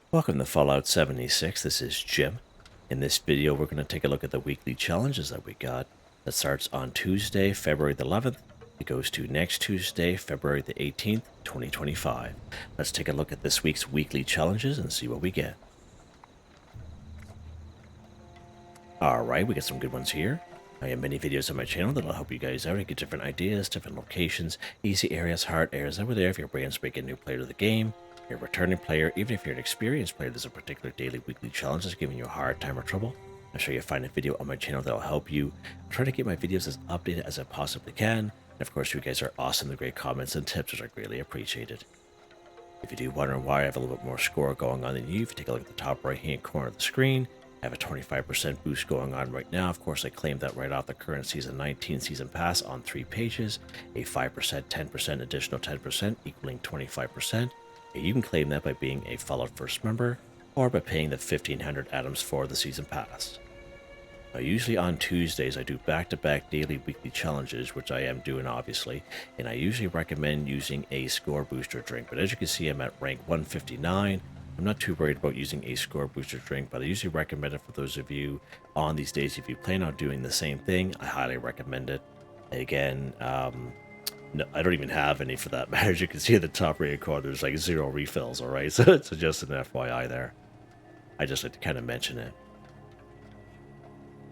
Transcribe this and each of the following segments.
Welcome to Fallout 76. This is Jim. In this video, we're going to take a look at the weekly challenges that we got. That starts on Tuesday, February the 11th. It goes to next Tuesday, February the 18th, 2025. Let's take a look at this week's weekly challenges and see what we get. Alright, we got some good ones here. I have many videos on my channel that'll help you guys out and get different ideas, different locations, easy areas, hard areas over there if you're brand spanking new player to the game. You're a returning player, even if you're an experienced player, there's a particular daily, weekly challenge that's giving you a hard time or trouble. I'm sure you'll find a video on my channel that'll help you. I'm trying to get my videos as updated as I possibly can. And of course, you guys are awesome. The great comments and tips are greatly appreciated. If you do wonder why I have a little bit more score going on than you, if you take a look at the top right hand corner of the screen, I have a 25% boost going on right now. Of course, I claimed that right off the current Season 19 Season Pass on 3 pages. A 5%, 10%, additional 10% equaling 25%. You can claim that by being a Fallout First member or by paying the 1,500 atoms for the Season Pass. Now, usually on Tuesdays, I do back-to-back daily weekly challenges, which I am doing obviously, and I usually recommend using a score booster drink. But as you can see, I'm at rank 159. I'm not too worried about using a score booster drink, but I usually recommend it for those of you on these days. If you plan on doing the same thing, I highly recommend it. Again, no, I don't even have any for that matter. As you can see at the top right corner, there's like 0 refills, alright? So it's just an FYI there. I just like to kind of mention it.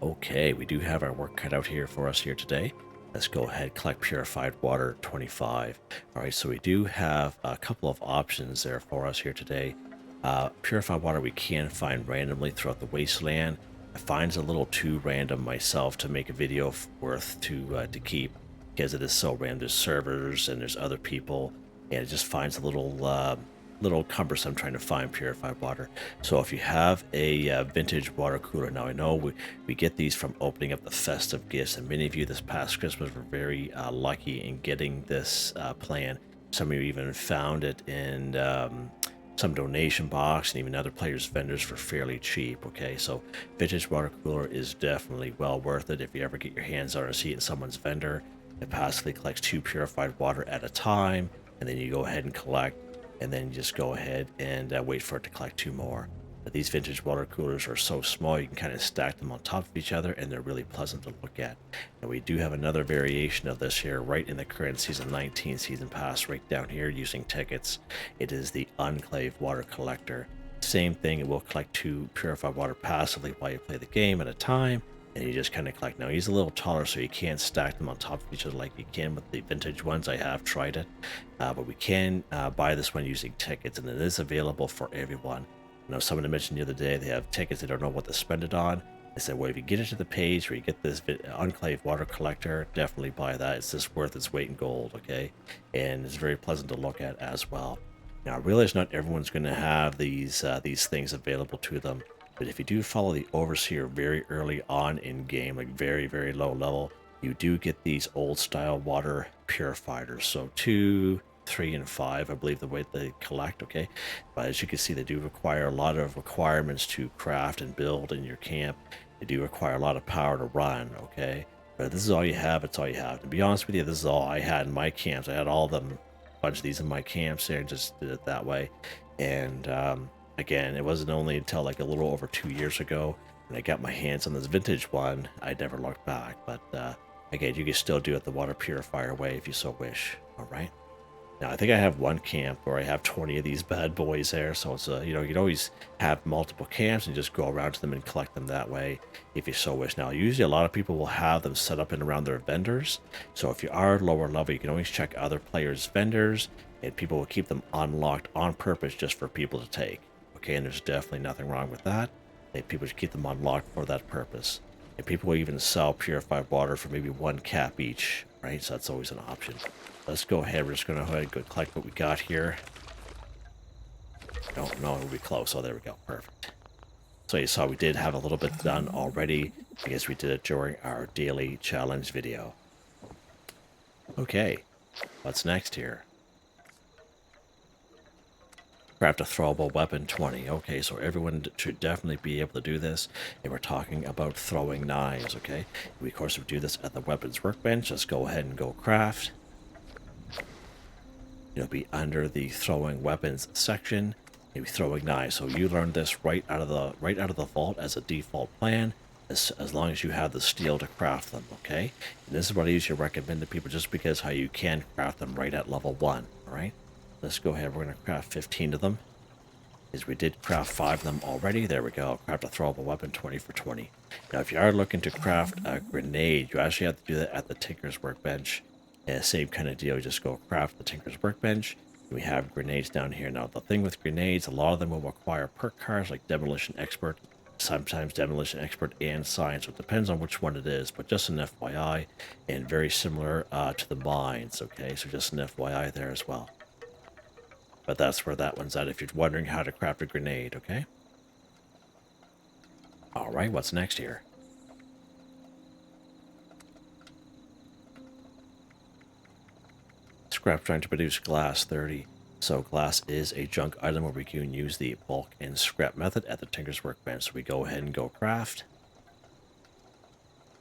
Okay, we do have our work cut out here for us here today. Let's go ahead, collect Purified Water 25. Alright, so we do have a couple of options there for us here today. Purified water we can find randomly throughout the wasteland. I find it's a little too random myself to make a video worth to keep, because it is so random. There's servers and there's other people, and it just finds a little cumbersome trying to find purified water. So if you have a vintage water cooler, now I know we get these from opening up the festive gifts, and many of you this past Christmas were very lucky in getting this plan. Some of you even found it in some donation box and even other players' vendors for fairly cheap. Okay, so vintage water cooler is definitely well worth it if you ever get your hands on or see it in someone's vendor. It passively collects 2 purified water at a time, and then you go ahead and collect, and then you just go ahead and wait for it to collect 2 more. But these vintage water coolers are so small you can kind of stack them on top of each other, and they're really pleasant to look at. And we do have another variation of this here right in the current Season 19 Season Pass right down here using tickets. It is the Enclave Water Collector. Same thing, it will collect 2 purified water passively while you play the game at a time, and you just kind of collect. Now he's a little taller, so you can't stack them on top of each other like you can with the vintage ones. I have tried it, but we can buy this one using tickets, and it is available for everyone. You know, someone mentioned the other day they have tickets, they don't know what to spend it on. I said, well, if you get it to the page where you get this Enclave Water Collector, definitely buy that. It's just worth its weight in gold, okay? And it's very pleasant to look at as well. Now, I realize not everyone's going to have these things available to them, but if you do follow the overseer very early on in game, like very, very low level, you do get these old style water purifiers. So 2, 3, and 5, I believe the way they collect, okay? But as you can see, they do require a lot of requirements to craft and build in your camp. They do require a lot of power to run, okay? But this is all you have, it's all you have. To be honest with you, this is all I had in my camps. I had all of them, a bunch of these in my camps there, and just did it that way. And again, it wasn't only until like a little over 2 years ago when I got my hands on this vintage one, I never looked back. But again, you can still do it the water purifier way if you so wish, all right? Now, I think I have one camp where I have 20 of these bad boys there, so it's you know, you can always have multiple camps and just go around to them and collect them that way if you so wish. Now, usually a lot of people will have them set up and around their vendors, so if you are lower level, you can always check other players' vendors, and people will keep them unlocked on purpose just for people to take. Okay, and there's definitely nothing wrong with that. People should keep them unlocked for that purpose. And people will even sell purified water for maybe 1 cap each, right? So that's always an option. Let's go ahead. We're just going to go ahead and go collect what we got here. No, it'll be close. Oh, there we go. Perfect. So you saw we did have a little bit done already. I guess we did it during our daily challenge video. Okay, what's next here? Craft a throwable weapon 20. Okay, so everyone should definitely be able to do this. And we're talking about throwing knives, okay? We, of course, would do this at the weapons workbench. Just go ahead and go craft. It'll be under the throwing weapons section. maybe throwing knives. So you learned this right out of the vault as a default plan, as long as you have the steel to craft them, okay? And this is what I usually recommend to people, just because how you can craft them right at level 1, all right? Let's go ahead. We're going to craft 15 of them, because we did craft 5 of them already. There we go. Craft a throwable weapon, 20 for 20. Now, if you are looking to craft a grenade, you actually have to do that at the Tinker's Workbench. And same kind of deal. You just go craft the Tinker's Workbench. We have grenades down here. Now, the thing with grenades, a lot of them will require perk cards like Demolition Expert, sometimes Demolition Expert and Science. So it depends on which one it is, but just an FYI, and very similar to the mines, okay? So just an FYI there as well. But that's where that one's at if you're wondering how to craft a grenade, okay? All right, what's next here? Scrap trying to produce glass 30. So glass is a junk item where we can use the bulk and scrap method at the Tinker's Workbench. So we go ahead and go craft.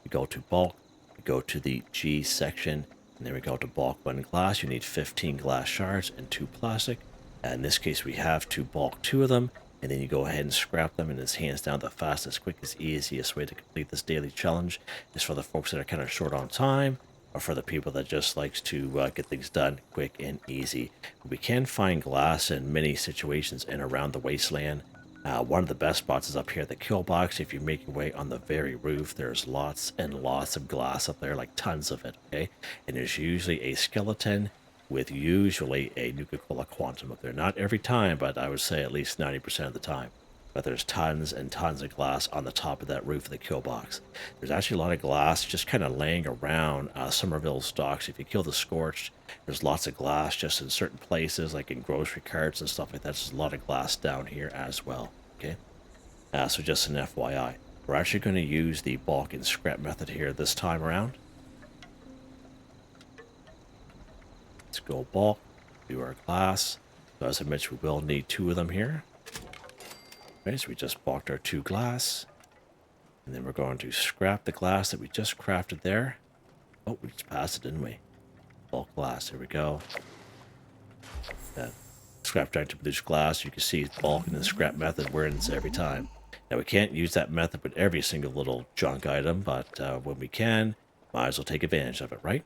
We go to bulk. We go to the G section. And then we go to bulk 1 glass. You need 15 glass shards and 2 plastic. In this case, we have to bulk 2 of them. And then you go ahead and scrap them. And it's hands down the fastest, quickest, easiest way to complete this daily challenge is for the folks that are kind of short on time, or for the people that just likes to get things done quick and easy. We can find glass in many situations in around the wasteland. One of the best spots is up here at the kill box. If you make your way on the very roof, there's lots and lots of glass up there, like tons of it, okay? And there's usually a skeleton with usually a Nuka-Cola quantum up there. Not every time, but I would say at least 90% of the time. But there's tons and tons of glass on the top of that roof of the kill box. There's actually a lot of glass just kind of laying around Somerville's docks. If you kill the Scorched, there's lots of glass just in certain places, like in grocery carts and stuff like that. There's a lot of glass down here as well, okay? So just an FYI. We're actually going to use the bulk and scrap method here this time around. Let's go bulk, do our glass. So as I mentioned, we will need 2 of them here. Okay, so we just bulked our 2 glass. And then we're going to scrap the glass that we just crafted there. Oh, we just passed it, didn't we? Bulk glass, here we go. Scrap trying to produce glass. You can see bulk and the scrap method wins every time. Now, we can't use that method with every single little junk item, but when we can, might as well take advantage of it, right?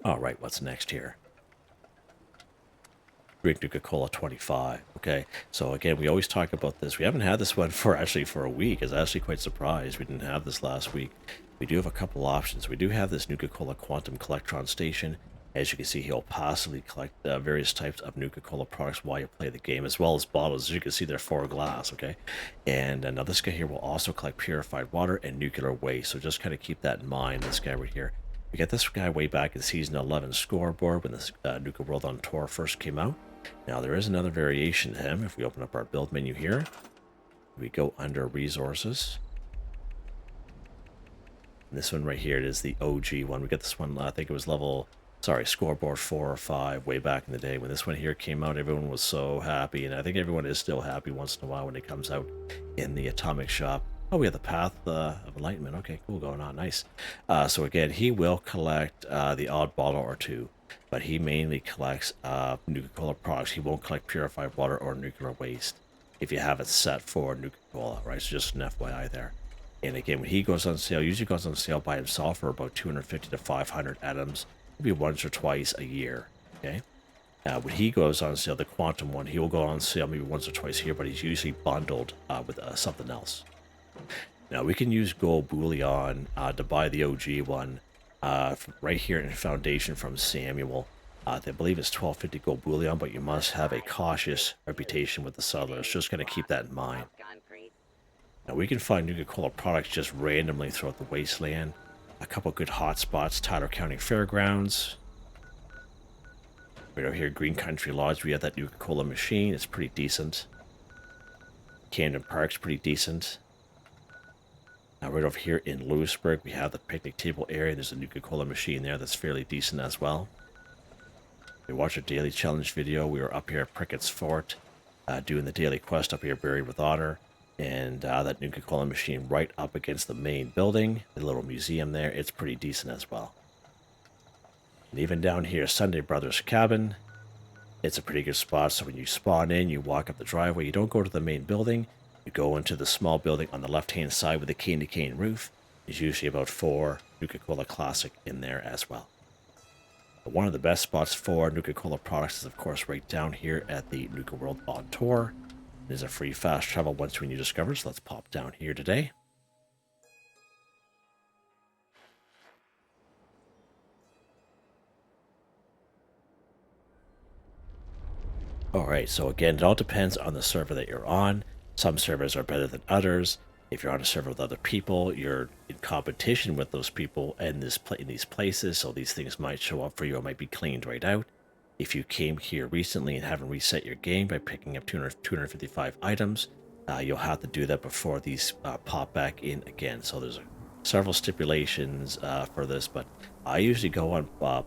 All right, what's next here? Drink Nuka-Cola 25. Okay, so again, we always talk about this. We haven't had this one for a week. I was actually quite surprised we didn't have this last week. We do have a couple options. We do have this Nuka-Cola Quantum Collectron Station. As you can see, he'll possibly collect various types of Nuka-Cola products while you play the game, as well as bottles. As you can see, they're 4 glass, okay? And now this guy here will also collect purified water and nuclear waste, so just kind of keep that in mind, this guy right here. We got this guy way back in Season 11 scoreboard when this Nuka World on Tour first came out. Now, there is another variation to him. If we open up our build menu here, we go under Resources. And this one right here, it is the OG one. We got this one, I think it was scoreboard 4 or 5 way back in the day. When this one here came out, everyone was so happy, and I think everyone is still happy once in a while when it comes out in the Atomic Shop. Oh, we have the Path of Enlightenment. Okay, cool, going on, nice. So again, he will collect the odd bottle or 2, but he mainly collects Nuka-Cola products. He won't collect purified water or nuclear waste if you have it set for Nuka-Cola, right? So just an FYI there. And again, when he goes on sale, usually goes on sale by himself for about 250 to 500 items, maybe once or twice a year, okay? When he goes on sale, the Quantum one, he will go on sale maybe once or twice a year, but he's usually bundled with something else. Now, we can use gold bullion to buy the OG one right here in Foundation from Samuel. I believe it's 1250 gold bullion, but you must have a cautious reputation with the settlers. Just going to keep that in mind. Now, we can find Nuka-Cola products just randomly throughout the wasteland. A couple good hot spots, Tyler County Fairgrounds. Right over here, Green Country Lodge, we have that Nuka-Cola machine. It's pretty decent. Camden Park's pretty decent. Now, right over here in Lewisburg, we have the picnic table area. There's a Nuka-Cola machine there that's fairly decent as well. If you watch our daily challenge video, we were up here at Prickett's Fort doing the daily quest up here, Buried with Honor. And that Nuka-Cola machine right up against the main building, the little museum there, it's pretty decent as well. And even down here, Sunday Brothers Cabin. It's a pretty good spot. So when you spawn in, you walk up the driveway. You don't go to the main building. You go into the small building on the left-hand side with the cane-to-cane roof. There's usually about 4 Nuka-Cola Classic in there as well. But one of the best spots for Nuka-Cola products is, of course, right down here at the Nuka World on Tour. There's a free fast travel once when you discover, so let's pop down here today. Alright, so again, it all depends on the server that you're on. Some servers are better than others. If you're on a server with other people, you're in competition with those people in these places, so these things might show up for you or might be cleaned right out. If you came here recently and haven't reset your game by picking up 255 items, you'll have to do that before these pop back in again. So there's several stipulations for this, but I usually go on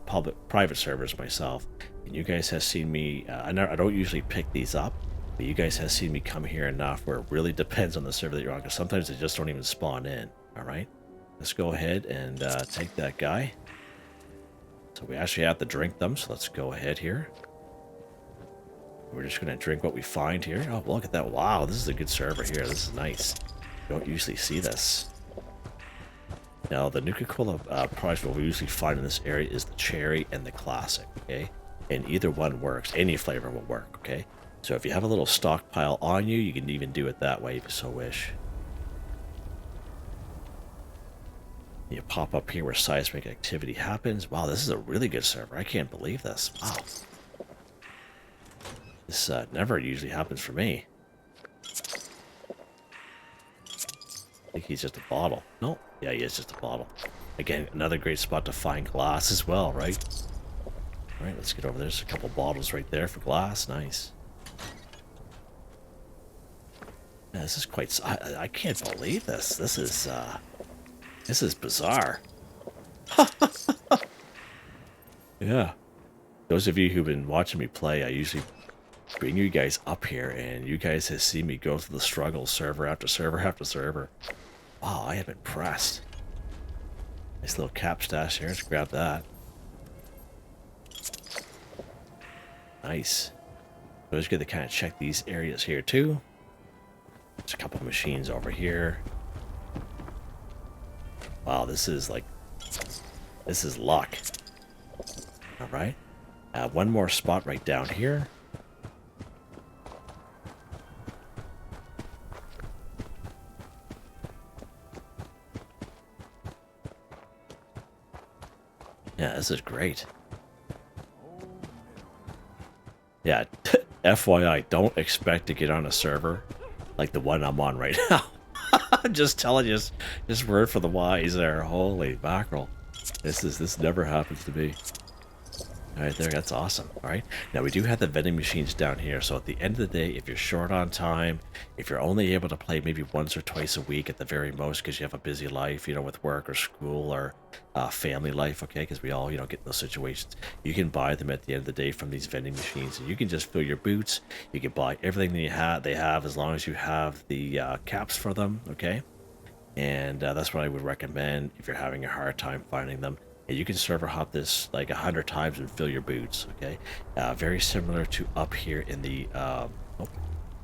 private servers myself. And you guys have seen me, I don't usually pick these up, but you guys have seen me come here enough where it really depends on the server that you're on, because sometimes they just don't even spawn in. Alright, let's go ahead and take that guy. So we actually have to drink them, so let's go ahead here. We're just going to drink what we find here. Oh, look at that. Wow, this is a good server here. This is nice. You don't usually see this. Now, the Nuka-Cola products we usually find in this area is the cherry and the classic, okay? And either one works. Any flavor will work, okay? So if you have a little stockpile on you, you can even do it that way if you so wish. You pop up here where seismic activity happens. Wow, this is a really good server. I can't believe this. Wow. This never usually happens for me. I think he's just a bottle. No, yeah, he is just a bottle. Again, another great spot to find glass as well, right? All right, let's get over there. There's a couple bottles right there for glass. Nice. Yeah, this is quite... I can't believe this. This is bizarre. Yeah. Those of you who've been watching me play, I usually bring you guys up here, and you guys have seen me go through the struggle server after server after server. Wow, I am impressed. Nice little cap stash here. Let's grab that. Nice. So it's good to kind of check these areas here too. There's a couple of machines over here. Wow, this is luck. All right. One more spot right down here. Yeah, this is great. Yeah, FYI, don't expect to get on a server like the one I'm on right now. I'm just telling you, just word for the wise there. Holy mackerel. This never happens to me. All right, there, that's awesome. All right, now we do have the vending machines down here, so at the end of the day, if you're short on time, if you're only able to play maybe once or twice a week at the very most because you have a busy life, you know, with work or school or family life, okay, because we all, you know, get in those situations, you can buy them at the end of the day from these vending machines, and you can just fill your boots. You can buy everything that they have as long as you have the caps for them, okay? And that's what I would recommend if you're having a hard time finding them. And you can server hop this like 100 times and fill your boots, okay? Very similar to up here in the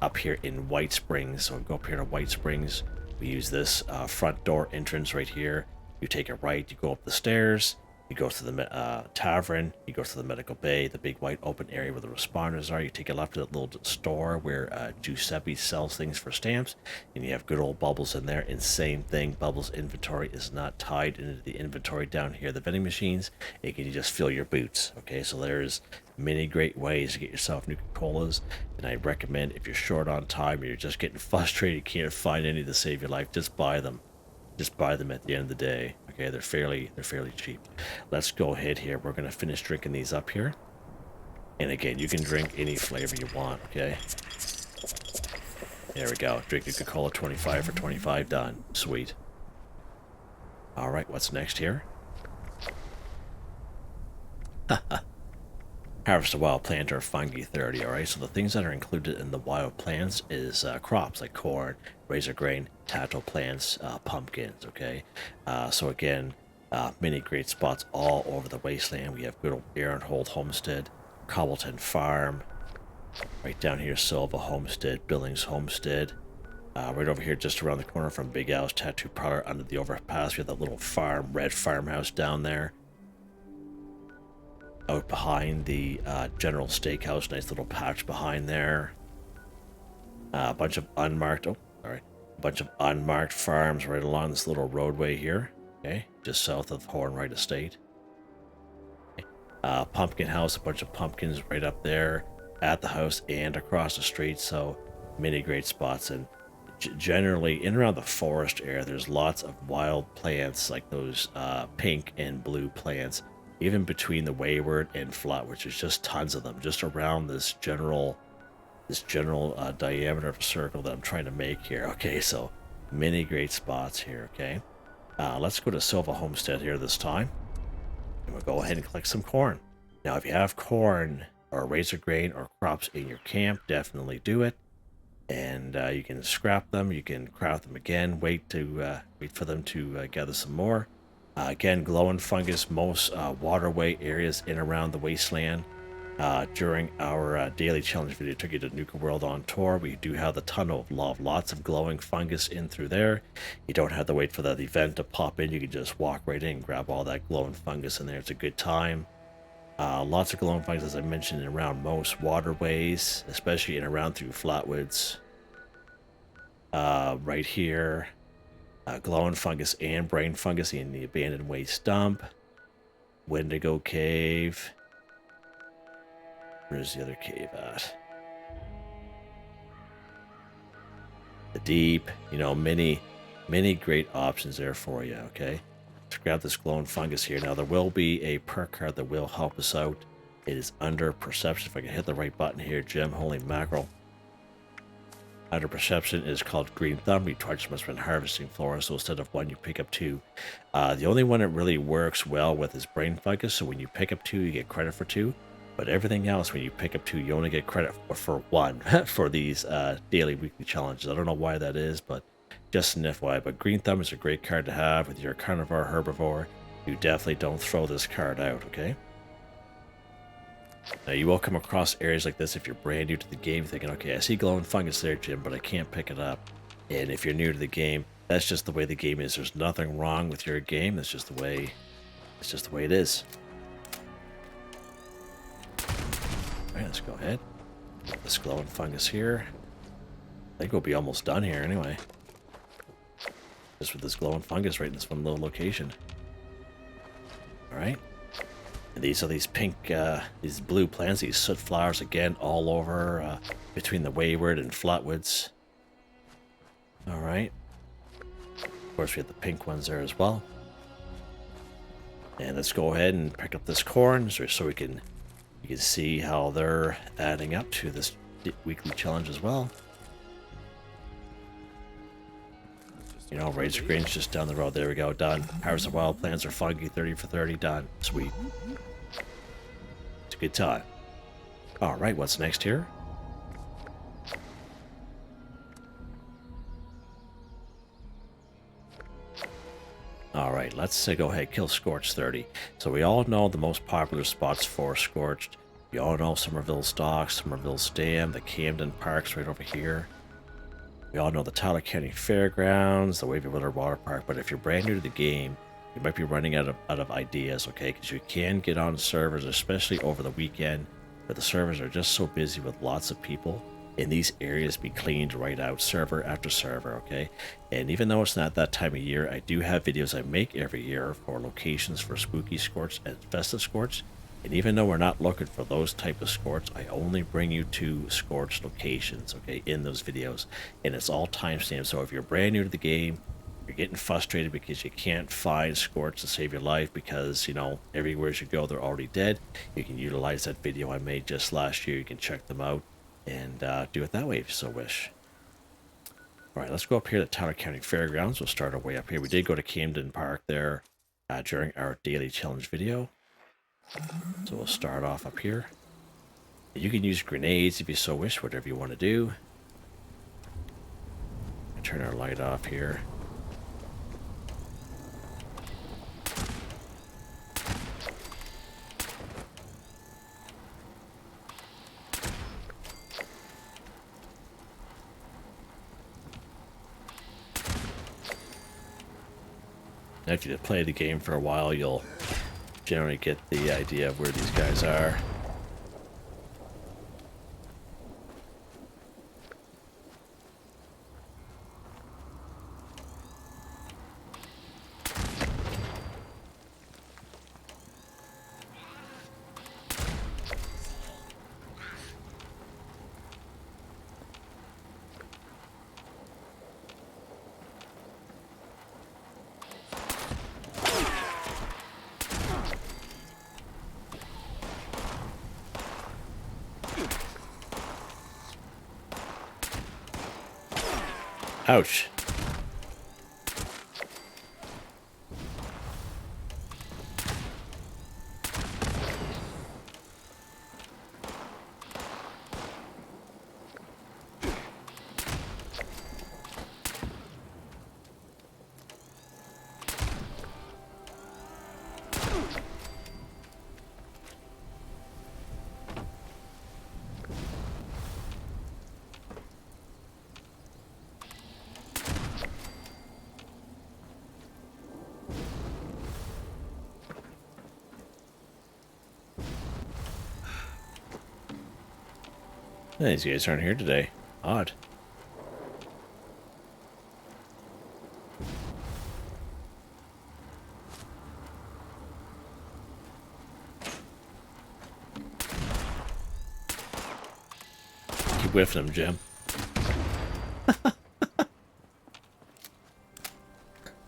up here in White Springs. So we go up here to White Springs. We use this front door entrance right here. You take a right, you go up the stairs, you go to the tavern, you go to the medical bay, the big white open area where the responders are. You take a left to that little store where Giuseppe sells things for stamps, and you have good old Bubbles in there. And same thing, Bubbles' inventory is not tied into the inventory down here, the vending machines. You can just fill your boots, okay? So there's many great ways to get yourself Nuka-Colas, and I recommend if you're short on time or you're just getting frustrated, you can't find any to save your life, just buy them. Just buy them at the end of the day. Okay, they're fairly cheap. Let's go ahead here. We're gonna finish drinking these up here. And again, you can drink any flavor you want, okay? There we go. Drink Nuka-Cola 25 for 25, done. Sweet. Alright, what's next here? Harvest a wild plant or fungi 30, alright? So the things that are included in the wild plants is crops like corn, razor grain, tattle plants, pumpkins, okay? So again, many great spots all over the wasteland. We have good old Aaron Holt Homestead, Cobbleton Farm. Right down here, Silva Homestead, Billings Homestead. Right over here, just around the corner from Big Al's Tattoo Parlor under the overpass, we have that little red farmhouse down there. Out behind the General Steakhouse, nice little patch behind there. A bunch of unmarked, farms right along this little roadway here. Okay, just south of Hornwright Estate. Okay. Pumpkin house, a bunch of pumpkins right up there at the house and across the street. So many great spots, and generally in around the forest area there's lots of wild plants like those pink and blue plants, even between the Wayward and Flatwoods. There's just tons of them just around this general diameter of a circle that I'm trying to make here. Okay, so many great spots here. Okay, let's go to Silva Homestead here this time, and we'll go ahead and collect some corn. Now if you have corn or razor grain or crops in your camp, definitely do it. And you can scrap them, you can craft them again, wait for them to gather some more. Again, glowing fungus, most waterway areas in around the wasteland. During our daily challenge video, took you to Nuka World on tour. We do have the tunnel of lots of glowing fungus in through there. You don't have to wait for that event to pop in. You can just walk right in, grab all that glowing fungus in there. It's a good time. Lots of glowing fungus, as I mentioned, around most waterways, especially in around through Flatwoods. Right here, glowing fungus and brain fungus in the abandoned waste dump. Wendigo Cave. Where's the other cave at? The Deep. You know, many great options there for you. Okay. Let's grab this glowing fungus here. Now there will be a perk card that will help us out. It is under perception. If I can hit the right button here, Jim, holy mackerel. Under perception is called Green Thumb. You twice must have been harvesting flora, so instead of one, you pick up two. The only one it really works well with is brain fungus. So when you pick up two, you get credit for two. But everything else, when you pick up two, you only get credit for one for these daily, weekly challenges. I don't know why that is, but just an FYI. But Green Thumb is a great card to have with your carnivore herbivore. You definitely don't throw this card out, okay? Now you will come across areas like this if you're brand new to the game, thinking, okay, I see glowing fungus there, Jim, but I can't pick it up. And if you're new to the game, that's just the way the game is. There's nothing wrong with your game. It's just the way it is. Alright, let's go ahead. Get this glowing fungus here. I think we'll be almost done here anyway. Just with this glowing fungus right in this one little location. Alright. And these are these pink, these blue plants, these soot flowers again, all over between the Wayward and Flatwoods. Alright. Of course, we have the pink ones there as well. And let's go ahead and pick up this corn so you can see how they're adding up to this weekly challenge as well. You know, razor grain's just down the road. There we go, done. Harvest of wild plants or fungi, 30 for 30, done. Sweet. It's a good time. Alright, what's next here? Alright, let's go ahead, kill Scorched 30. So we all know the most popular spots for Scorched. We all know Somerville Stocks, Somerville Stam, the Camden Parks right over here. We all know the Tyler County Fairgrounds, the Wavy Willow Water Park, but if you're brand new to the game, you might be running out of ideas, okay? Because you can get on servers, especially over the weekend, where the servers are just so busy with lots of people, and these areas be cleaned right out, server after server, okay? And even though it's not that time of year, I do have videos I make every year for locations for Spooky Scorched and Festive Scorched. And even though we're not looking for those type of Scorched, I only bring you to Scorched locations, okay, in those videos. And it's all timestamped, so if you're brand new to the game, you're getting frustrated because you can't find Scorched to save your life because, you know, everywhere you go, they're already dead. You can utilize that video I made just last year. You can check them out and do it that way if you so wish. All right, let's go up here to Tyler County Fairgrounds. We'll start our way up here. We did go to Camden Park there during our daily challenge video. So we'll start off up here. You can use grenades if you so wish, whatever you want to do. Turn our light off here. If you play the game for a while, you'll generally get the idea of where these guys are. Ouch. These guys aren't here today. Odd. Keep whiffing them, Jim.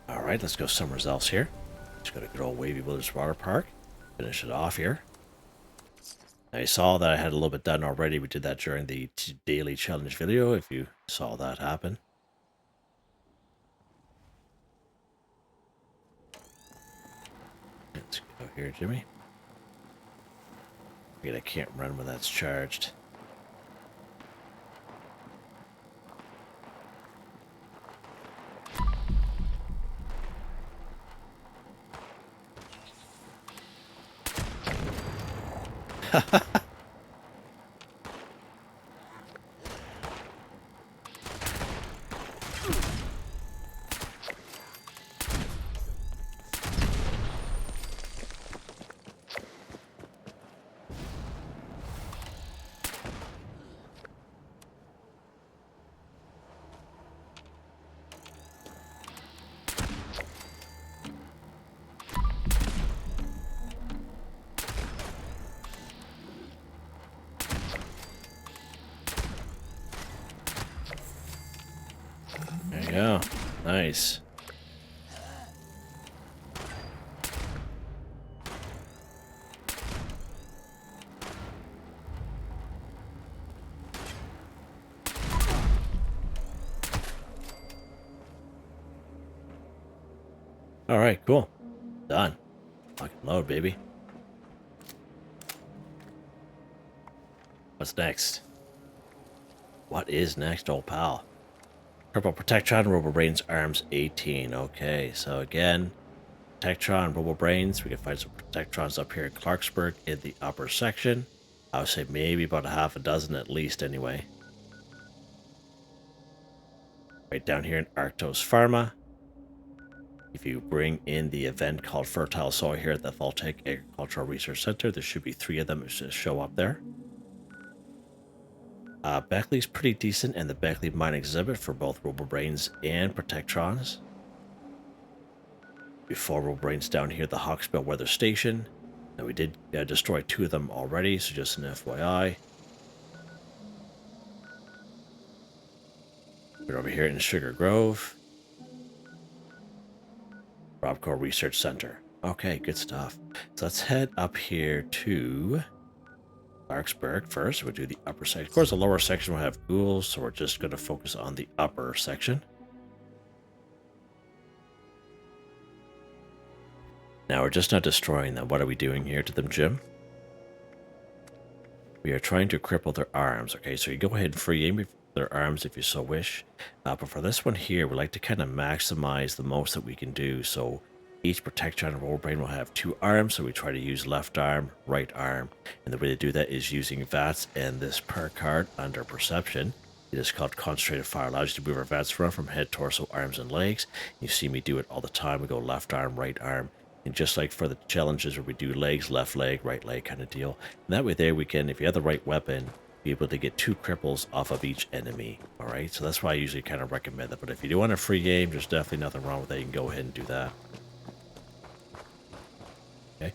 Alright, let's go somewhere else here. Just go to good old Wavy Wilderness Water Park. Finish it off here. I saw that I had a little bit done already. We did that during the daily challenge video, if you saw that happen. Let's go here, Jimmy. Wait, I can't run when that's charged. Yeah, nice. All right, cool. Done. Lock and load, baby. What's next? What is next, old pal? Cripple, Protectron, Robobrain's Arms 18. Okay, so again, Protectron, Robobrains. We can find some Protectrons up here in Clarksburg in the upper section. I would say maybe about a half a dozen at least anyway. Right down here in Arctos Pharma. If you bring in the event called Fertile Soil here at the Voltaic Agricultural Research Center, there should be 3 of them that should show up there. Beckley's pretty decent, and the Beckley Mine exhibit for both Robobrains and Protectrons. Before Robobrains down here, the Hawksbill Weather Station. And we did destroy 2 of them already, so just an FYI. We're over here in Sugar Grove. Robco Research Center. Okay, good stuff. So let's head up here to Clarksburg first. We'll do the upper section. Of course, the lower section will have ghouls, so we're just going to focus on the upper section. Now, we're just not destroying them. What are we doing here to them, Jim? We are trying to cripple their arms. Okay, so you go ahead and free aim their arms if you so wish. But for this one here, we like to kind of maximize the most that we can do. So each Protectron and Robobrain will have 2 arms, so we try to use left arm, right arm. And the way to do that is using VATS and this Perk card under Perception. It is called Concentrated Fire. Allows you to move our vets from head, torso, arms, and legs. You see me do it all the time. We go left arm, right arm. And just like for the challenges where we do legs, left leg, right leg kind of deal. And that way there we can, if you have the right weapon, be able to get 2 cripples off of each enemy. Alright, so that's why I usually kind of recommend that. But if you do want a free game, there's definitely nothing wrong with that. You can go ahead and do that. Okay.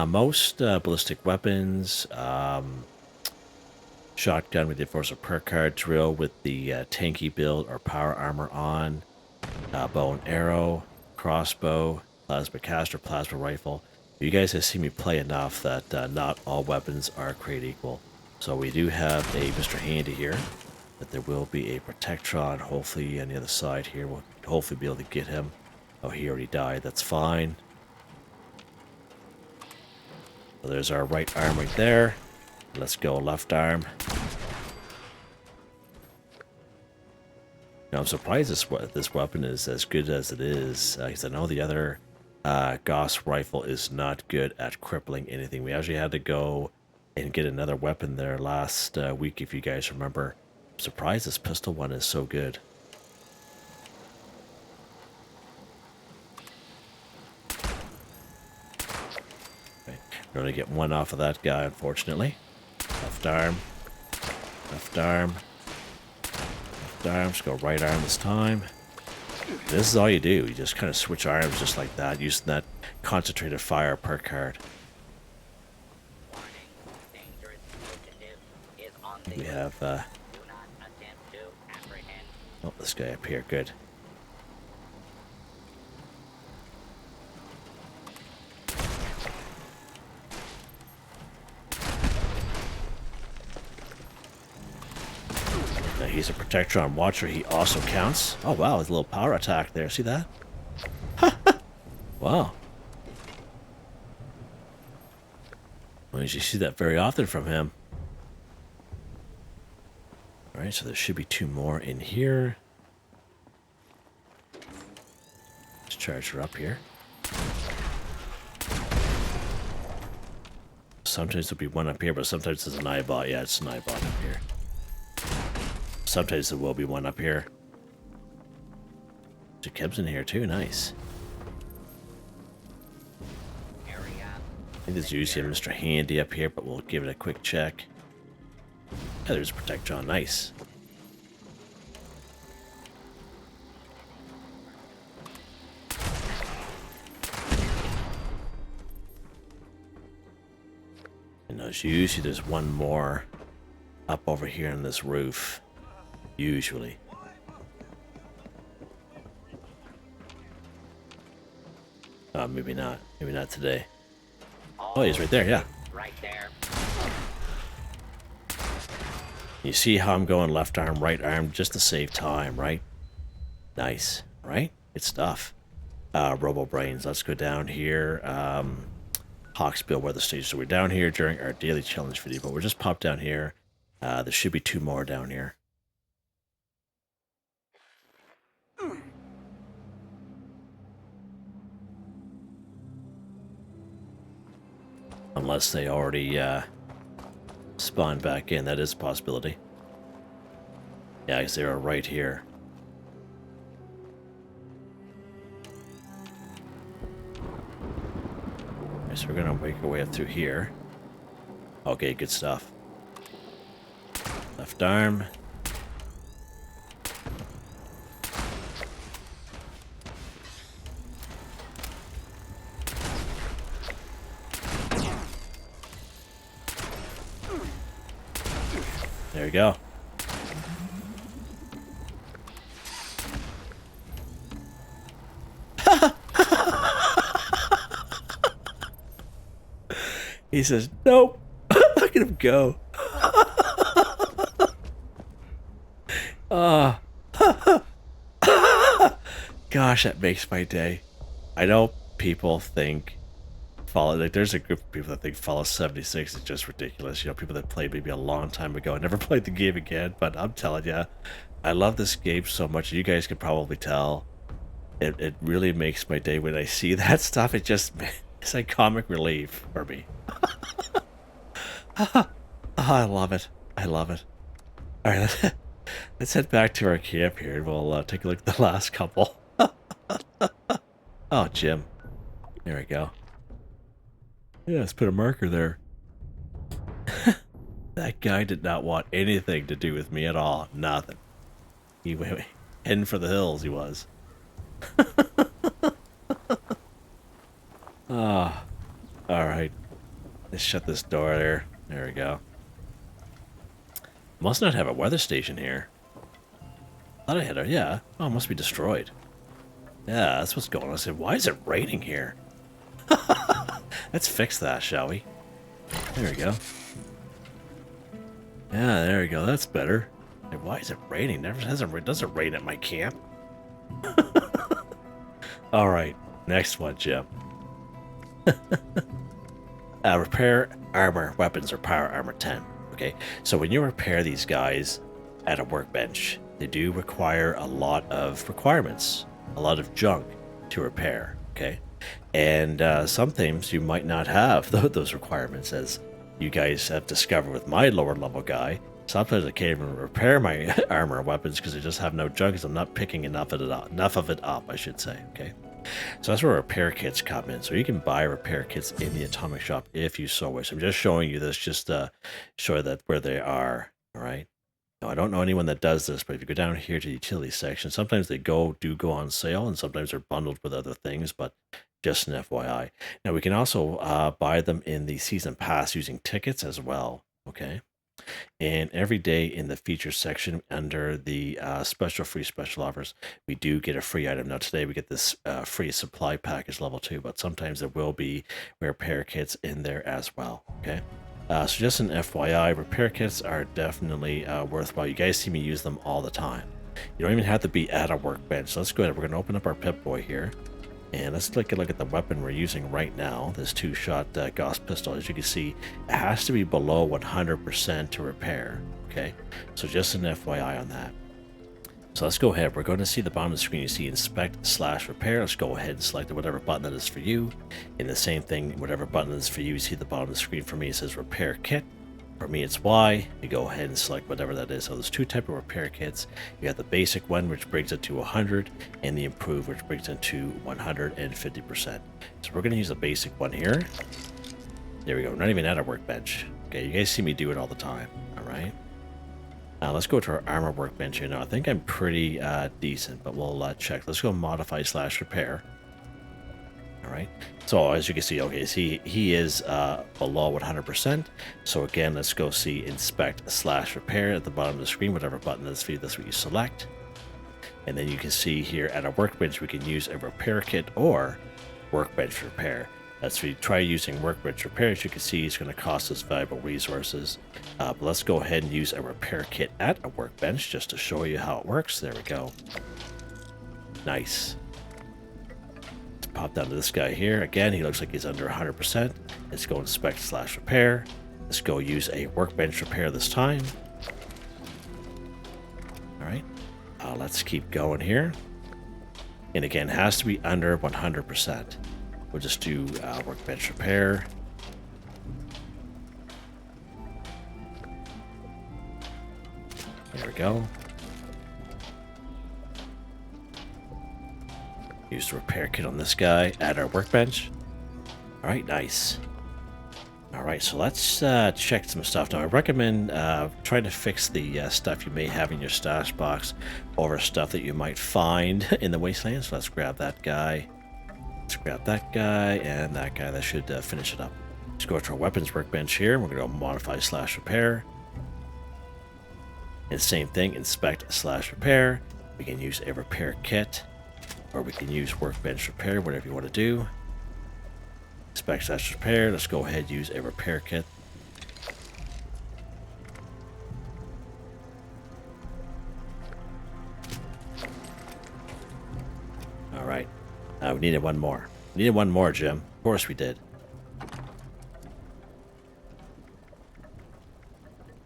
Most ballistic weapons, shotgun we did for us a perk card, drill with the tanky build or power armor on, bow and arrow, crossbow, plasma caster, plasma rifle. You guys have seen me play enough that not all weapons are created equal. So we do have a Mr. Handy here, but there will be a Protectron hopefully on the other side here. We'll hopefully be able to get him. Oh, he already died. That's fine. So there's our right arm right there. Let's go left arm. Now I'm surprised this weapon is as good as it is, because I know the other Gauss rifle is not good at crippling anything. We actually had to go and get another weapon there last week, if you guys remember. I'm surprised this pistol one is so good. Okay. We're going to get one off of that guy, unfortunately. Left arm. Left arm. Left arm. Just go right arm this time. This is all you do. You just kind of switch arms just like that, using that concentrated fire perk card. We have, oh, this guy up here, good. Now he's a Protectron watcher, he also counts. Oh wow, his little power attack there, see that? Wow. Well, you see that very often from him. Alright, so there should be 2 more in here. Let's charge her up here. Sometimes there'll be one up here, but sometimes there's an eyebot. Yeah, it's an eyebot up here. Sometimes there will be one up here. Jakeb's in here too, nice. I think there's usually a Mr. Handy up here, but we'll give it a quick check. Yeah, there's a Protectron, nice. And usually there's one more up over here on this roof. Usually. Maybe not. Maybe not today. Oh, he's right there, yeah. Right there. You see how I'm going left arm, right arm, just to save time, right? Nice, right? Good stuff. Robobrains, let's go down here. Hawksbill weather station. So we're down here during our daily challenge video, but we're just popped down here. There should be 2 more down here. Unless they already spawned back in, that is a possibility. Yeah, because they are right here. Okay, so we're gonna make our way up through here. Okay, good stuff. Left arm. There we go. He says, nope. Look at him go. Gosh, that makes my day. I know people think like there's a group of people that think Fallout 76 is just ridiculous. You know, people that played maybe a long time ago and never played the game again. But I'm telling you, I love this game so much. You guys can probably tell. It really makes my day when I see that stuff. It's like comic relief for me. Oh, I love it. I love it. All right, Let's head back to our camp here and we'll take a look at the last couple. Oh, Jim. There we go. Yeah, let's put a marker there. That guy did not want anything to do with me at all. Nothing. He went heading for the hills, he was. Ah, alright. Let's shut this door there. There we go. Must not have a weather station here. Thought I had a, yeah. Oh, it must be destroyed. Yeah, that's what's going on. I said, why is it raining here? Let's fix that, shall we? There we go. Yeah, there we go. That's better. Like, why is it raining? It doesn't rain at my camp. All right, next one, Jim. Repair armor weapons or power armor 10. Okay, so when you repair these guys at a workbench, they do require a lot of requirements, a lot of junk to repair. Okay, and sometimes you might not have those requirements, as you guys have discovered with my lower level guy. Sometimes I can't even repair my armor and weapons because I just have no junk, because I'm not picking enough of it up, I should say. Okay, so that's where repair kits come in. So you can buy repair kits in the atomic shop if you so wish. I'm just showing you this just to show that where they are. All right. Now, I don't know anyone that does this, but if you go down here to the utility section, sometimes they do go on sale, and sometimes they're bundled with other things, but just an FYI. Now, we can also buy them in the season pass using tickets as well, okay? And every day in the features section under the free special offers, we do get a free item. Now, today we get this free supply package level 2, but sometimes there will be repair kits in there as well, okay? So just an FYI, repair kits are definitely worthwhile. You guys see me use them all the time. You don't even have to be at a workbench. So let's go ahead. We're going to open up our Pip-Boy here. And let's take a look at the weapon we're using right now. This 2-shot Gauss pistol. As you can see, it has to be below 100% to repair. Okay, so just an FYI on that. So let's go ahead. We're going to see the bottom of the screen. You see inspect/repair. Let's go ahead and select whatever button that is for you. And the same thing, whatever button that is for you, you see the bottom of the screen. For me, it says repair kit. For me, it's Y. You go ahead and select whatever that is. So there's 2 types of repair kits. You got the basic one, which brings it to 100, and the improved, which brings it to 150%. So we're going to use the basic one here. There we go. Not even at a workbench. Okay, you guys see me do it all the time. All right. Now let's go to our armor workbench here. Now I think I'm pretty decent, but we'll check. Let's go modify/repair. All right. So as you can see, okay, see he is below 100%. So again, let's go see inspect/repair at the bottom of the screen. Whatever button that's for you, that's what you select. And then you can see here at a workbench, we can use a repair kit or workbench repair. As we try using workbench repair, as you can see, it's going to cost us valuable resources. But let's go ahead and use a repair kit at a workbench just to show you how it works. There we go. Nice. Let's pop down to this guy here. Again, he looks like he's under 100%. Let's go inspect/repair. Let's go use a workbench repair this time. All right. Let's keep going here. And again, it has to be under 100%. We'll just do workbench repair. There we go. Use the repair kit on this guy at our workbench. All right, nice. All right, so let's check some stuff. Now, I recommend trying to fix the stuff you may have in your stash box over stuff that you might find in the wasteland. So let's grab that guy. Let's grab that guy and that guy. That should finish it up. Let's go to our weapons workbench here. We're going to go modify/repair. And same thing, inspect/repair. We can use a repair kit, or we can use workbench repair, whatever you want to do. Inspect/repair. Let's go ahead and use a repair kit. All right. We needed one more. We needed one more, Jim. Of course we did.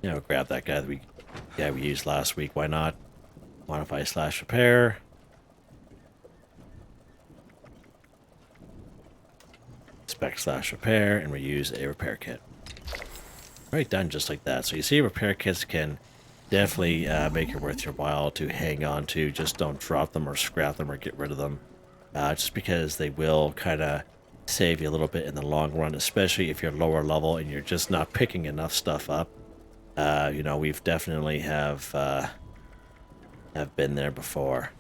You know, grab that guy that we used last week. Why not? Modify/repair. Inspect/repair, and we use a repair kit. Right, done just like that. So you see, repair kits can definitely make it worth your while to hang on to. Just don't drop them or scrap them or get rid of them. Just because they will kind of save you a little bit in the long run, especially if you're lower level and you're just not picking enough stuff up. You know, we've definitely have been there before.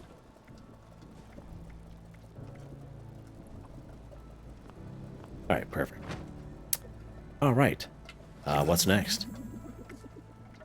All right, perfect. All right, what's next?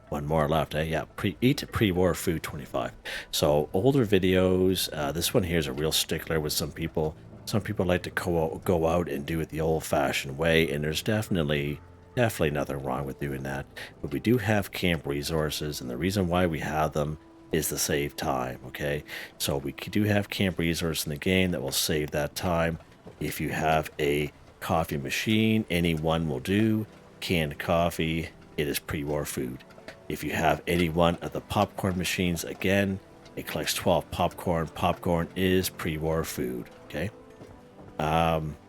One more left, eh? Yeah, eat pre-war food 25. So older videos. This one here is a real stickler with some people. Some people like to go out and do it the old-fashioned way, and there's definitely nothing wrong with doing that. But we do have camp resources, and the reason why we have them is to save time. Okay, so we do have camp resources in the game that will save that time. If you have a coffee machine, any one will do. Canned coffee, it is pre-war food. If you have any one of the popcorn machines, again, it collects 12 popcorn. Popcorn is pre-war food, okay?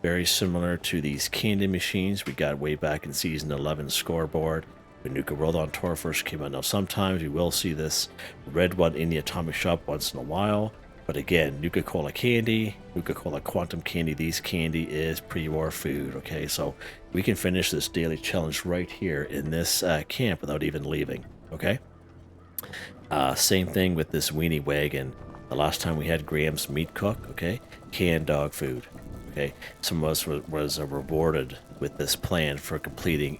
Very similar to these candy machines we got way back in Season 11 scoreboard when Nuka-Cola on Tour first came out. Now, sometimes you will see this red one in the Atomic Shop once in a while, but again, Nuka-Cola candy, Nuka-Cola Quantum candy, these candy is pre-war food, okay? So we can finish this daily challenge right here in this camp without even leaving, okay? Same thing with this weenie wagon. The last time we had Graham's Meat Cook, okay? Canned dog food, okay? Some of us was rewarded with this plan for completing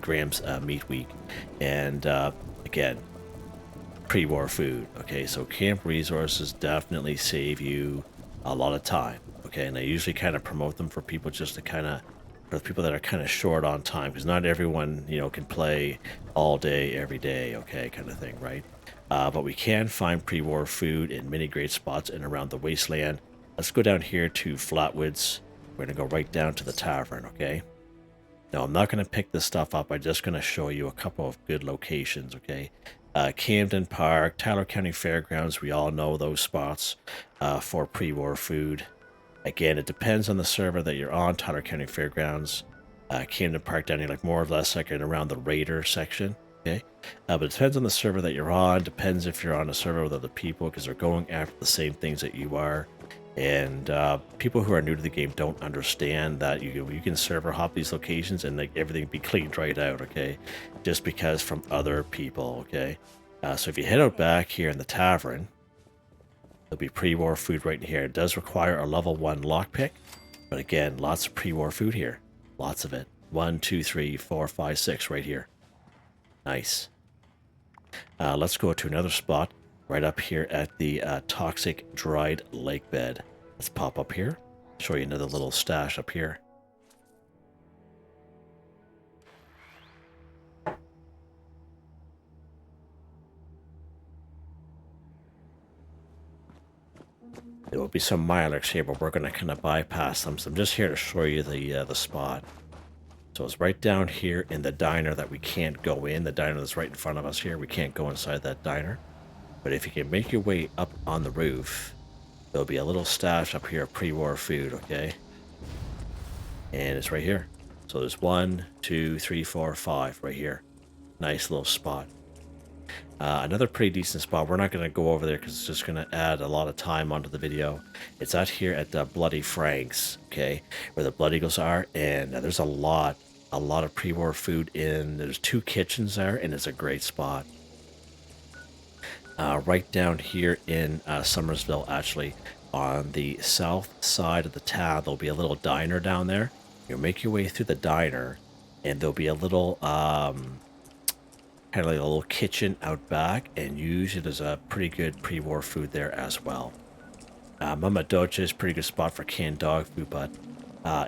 Graham's Meat Week. And again, pre-war food, okay? So camp resources definitely save you a lot of time, okay? And I usually kind of promote them for people just to kind of, for the people that are kind of short on time, because not everyone, you know, can play all day, every day, okay, kind of thing, right? But we can find pre-war food in many great spots and around the wasteland. Let's go down here to Flatwoods. We're going to go right down to the tavern, okay? Now, I'm not going to pick this stuff up. I'm just going to show you a couple of good locations, okay? Camden Park, Tyler County Fairgrounds, we all know those spots for pre-war food. Again, it depends on the server that you're on. Tyler County Fairgrounds, Camden Park down here, like more or less like around the Raider section, okay? But it depends on the server that you're on. Depends if you're on a server with other people, because they're going after the same things that you are. And people who are new to the game don't understand that you can server hop these locations and like everything be cleaned right out, okay? Just because from other people, okay? So if you head out back here in the tavern, there'll be pre-war food right in here. It does require a level 1 lockpick, but again, lots of pre-war food here. Lots of it. 1, 2, 3, 4, 5, 6 right here. Nice. Let's go to another spot. Right up here at the toxic dried lake bed. Let's pop up here. Show you another little stash up here. There will be some Mirelurks here, but we're going to kind of bypass them. So I'm just here to show you the spot. So it's right down here in the diner that we can't go in. The diner that's right in front of us here. We can't go inside that diner. But if you can make your way up on the roof, there'll be a little stash up here of pre-war food, okay? And it's right here. So there's 1, 2, 3, 4, 5 right here. Nice little spot. Another pretty decent spot. We're not going to go over there because it's just going to add a lot of time onto the video. It's out here at the Bloody Franks, okay? Where the Blood Eagles are. And there's a lot of pre-war food in. There's 2 kitchens there, and it's a great spot. Right down here in Summersville, actually, on the south side of the town, there'll be a little diner down there. You'll make your way through the diner, and there'll be a little, kind of like a little kitchen out back, and usually there's a pretty good pre-war food there as well. Mama Docha is a pretty good spot for canned dog food, but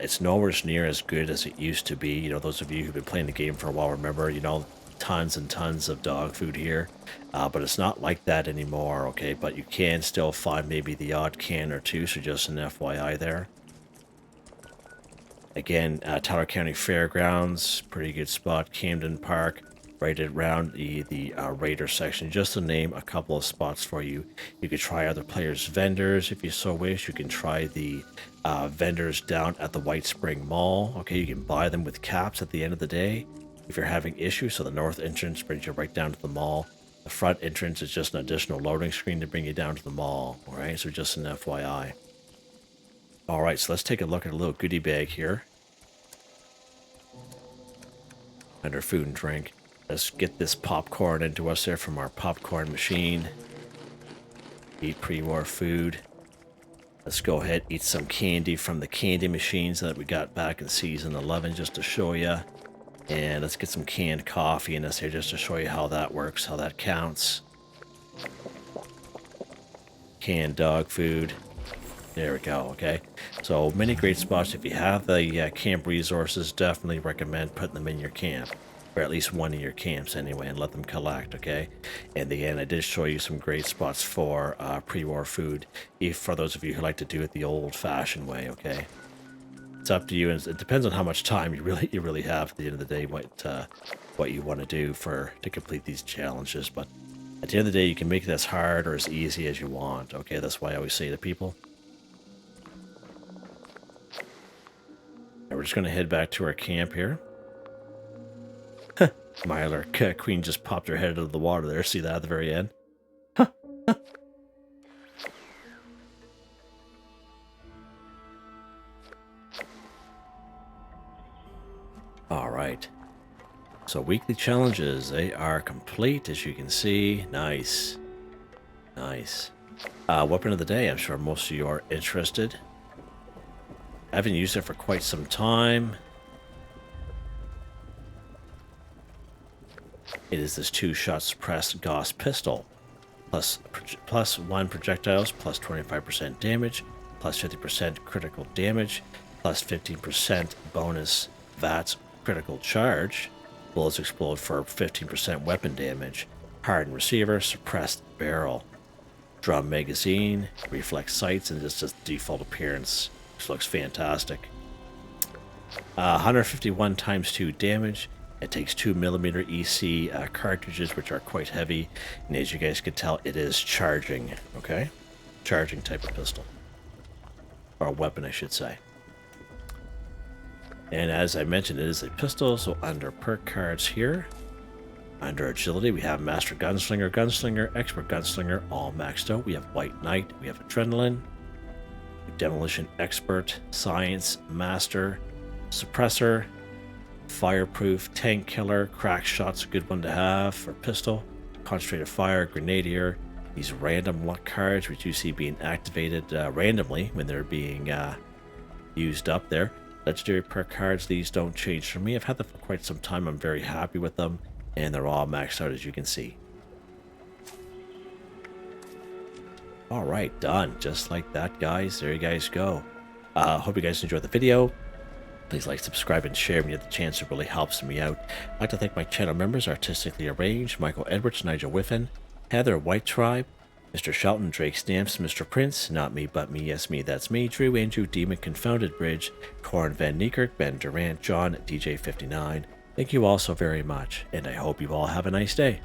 it's nowhere near as good as it used to be. You know, those of you who've been playing the game for a while remember, you know, tons and tons of dog food here, but it's not like that anymore, okay? But you can still find maybe the odd can or two, so just an FYI there. Again, Tyler County Fairgrounds, pretty good spot. Camden Park, right around the Raider section, just to name a couple of spots for you. You could try other players' vendors if you so wish. You can try the vendors down at the White Spring Mall, okay? You can buy them with caps at the end of the day. if you're having issues. So the north entrance brings you right down to the mall. The front entrance is just an additional loading screen to bring you down to the mall. All right, so just an FYI. All right, so let's take a look at a little goodie bag here. Under food and drink. Let's get this popcorn into us there from our popcorn machine. Eat pre-war food. Let's go ahead and eat some candy from the candy machines that we got back in season 11 just to show you. And let's get some canned coffee in this here just to show you how that works, how that counts. Canned dog food. There we go, okay. So many great spots. If you have the camp resources, definitely recommend putting them in your camp. Or at least one of your camps anyway, and let them collect, okay? And again, I did show you some great spots for pre-war food, if for those of you who like to do it the old-fashioned way, okay? It's up to you, and it depends on how much time you really have at the end of the day, what you want to do to complete these challenges. But at the end of the day, you can make it as hard or as easy as you want, okay? That's why I always say to people. And we're just going to head back to our camp here. Myler, Queen just popped her head out of the water there. See that at the very end? All right. So weekly challenges, they are complete, as you can see. Nice. Nice. Weapon of the day, I'm sure most of you are interested. I haven't used it for quite some time. It is this 2-shot suppressed Gauss pistol. Plus 1 projectiles, plus 25% damage, plus 50% critical damage, plus 15% bonus VATS critical charge. Bullets explode for 15% weapon damage. Hardened receiver, suppressed barrel. Drum magazine, reflex sights, and just its default appearance, which looks fantastic. 151 times 2 damage. It takes 2mm EC cartridges, which are quite heavy, and as you guys can tell, it is charging, okay? Charging type of pistol. Or weapon, I should say. And as I mentioned, it is a pistol, so under perk cards here, under agility, we have Master Gunslinger, Gunslinger, Expert Gunslinger, all maxed out. We have White Knight, we have Adrenaline, Demolition Expert, Science, Master, Suppressor, Fireproof, Tank Killer, Crack Shot's a good one to have for pistol, Concentrated Fire, Grenadier, these random luck cards which you see being activated randomly when they're being used up there. Legendary perk cards, these don't change for me. I've had them for quite some time. I'm very happy with them, and they're all maxed out, as you can see. All right, done. Just like that, guys. There you guys go. Hope you guys enjoyed the video. Please like, subscribe, and share when you have the chance. It really helps me out. I'd like to thank my channel members, Artistically Arranged, Michael Edwards, Nigel Wiffen, Heather, Whitetribe, Mr. Shelton, Drake Stamps, Mr.Prince, NotMeButMeYesMeThatsMe, Drew, Andrew, Demon, Confoundedbridge, Corne van Niekerk, Ben, Durant, John, DJ59. Thank you all so very much, and I hope you all have a nice day.